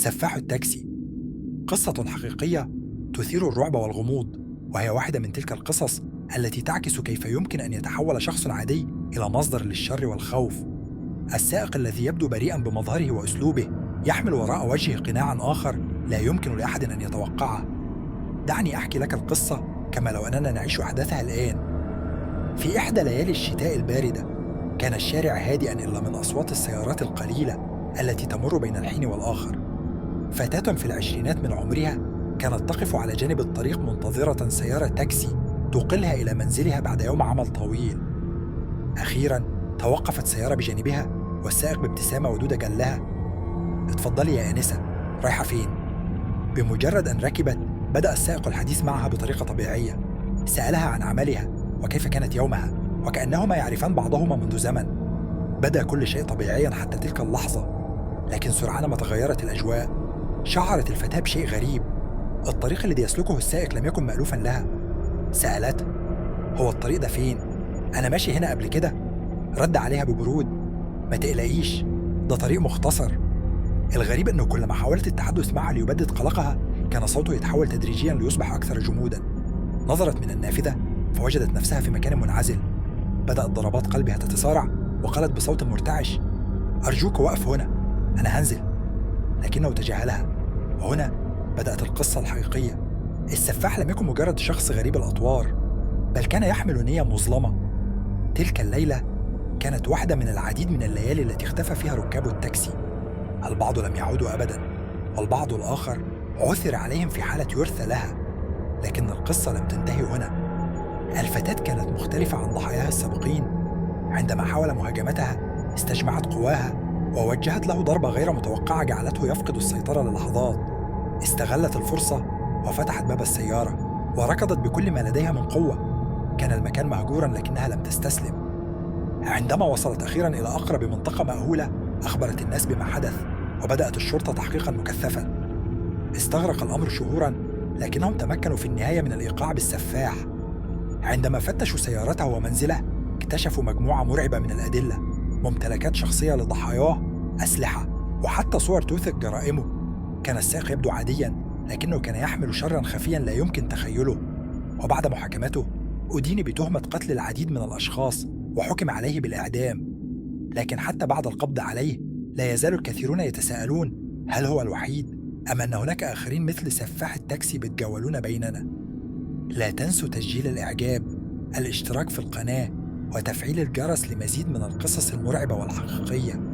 سفاح التاكسي، قصة حقيقية تثير الرعب والغموض، وهي واحدة من تلك القصص التي تعكس كيف يمكن أن يتحول شخص عادي إلى مصدر للشر والخوف. السائق الذي يبدو بريئا بمظهره وأسلوبه يحمل وراء وجهه قناعا آخر لا يمكن لأحد أن يتوقعه. دعني أحكي لك القصة كما لو أننا نعيش أحداثها الآن. في إحدى ليالي الشتاء الباردة، كان الشارع هادئا إلا من أصوات السيارات القليلة التي تمر بين الحين والآخر. فتاة في العشرينات من عمرها كانت تقف على جانب الطريق منتظرة سيارة تاكسي تقلها إلى منزلها بعد يوم عمل طويل. أخيراً توقفت سيارة بجانبها، والسائق بابتسامة ودودة قال لها: اتفضلي يا آنسة، رايحة فين؟ بمجرد أن ركبت بدأ السائق الحديث معها بطريقة طبيعية. سألها عن عملها وكيف كانت يومها، وكأنهما يعرفان بعضهما منذ زمن. بدأ كل شيء طبيعياً حتى تلك اللحظة، لكن سرعان ما تغيرت الأجواء. شعرت الفتاة بشيء غريب. الطريق الذي يسلكه السائق لم يكن مألوفاً لها. سألته: هو الطريق ده فين؟ أنا ماشي هنا قبل كده. رد عليها ببرود: ما تقلقيش، ده طريق مختصر. الغريب أنه كلما حاولت التحدث معها ليبدد قلقها، كان صوته يتحول تدريجياً ليصبح أكثر جموداً. نظرت من النافذة فوجدت نفسها في مكان منعزل. بدأت ضربات قلبها تتسارع، وقالت بصوت مرتعش: أرجوك وقف هنا، أنا هنزل. لكنه تجاهلها. وهنا بدأت القصة الحقيقية. السفاح لم يكن مجرد شخص غريب الأطوار، بل كان يحمل نية مظلمة. تلك الليلة كانت واحدة من العديد من الليالي التي اختفى فيها ركاب التاكسي. البعض لم يعودوا أبدا، والبعض الآخر عثر عليهم في حالة يرثى لها. لكن القصة لم تنتهي هنا. الفتاة كانت مختلفة عن ضحاياها السابقين. عندما حاول مهاجمتها استجمعت قواها ووجهت له ضربة غير متوقعة جعلته يفقد السيطرة للحظات. استغلت الفرصة وفتحت باب السيارة وركضت بكل ما لديها من قوة. كان المكان مهجورا لكنها لم تستسلم. عندما وصلت أخيرا إلى أقرب منطقة مأهولة أخبرت الناس بما حدث، وبدأت الشرطة تحقيقا مكثفا. استغرق الأمر شهورا، لكنهم تمكنوا في النهاية من الإيقاع بالسفاح. عندما فتشوا سيارته ومنزله اكتشفوا مجموعة مرعبة من الأدلة: ممتلكات شخصية لضحاياه، أسلحة، وحتى صور توثق جرائمه. كان السائق يبدو عاديا، لكنه كان يحمل شرا خفيا لا يمكن تخيله. وبعد محاكمته أدين بتهمة قتل العديد من الأشخاص وحكم عليه بالإعدام. لكن حتى بعد القبض عليه لا يزال الكثيرون يتساءلون: هل هو الوحيد؟ أم أن هناك آخرين مثل سفاح التاكسي بيتجولون بيننا؟ لا تنسوا تسجيل الإعجاب، الاشتراك في القناة، وتفعيل الجرس لمزيد من القصص المرعبة والحقيقية.